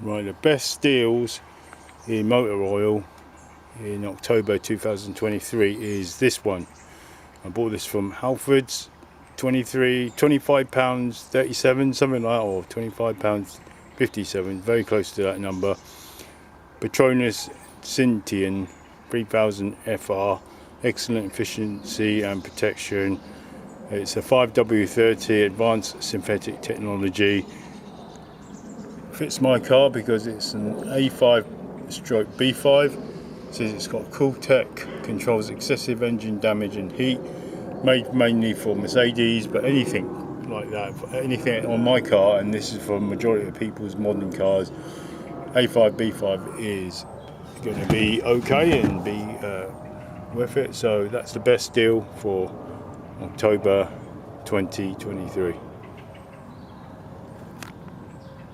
Right, the best deals in motor oil in October 2023 is this one. I bought this from Halfords, £25 37, something like that, or £25 57, very close to that number. Petronas Syntium 3000 FR, excellent efficiency and protection. It's a 5W30 advanced synthetic technology. Fits my car because it's an A5/B5. It says it's got cool tech, controls excessive engine damage and heat, made mainly for Mercedes, but anything like that, anything on my car, and this is for majority of people's modern cars, A5/B5 is going to be okay and be worth it. So that's the best deal for October 2023.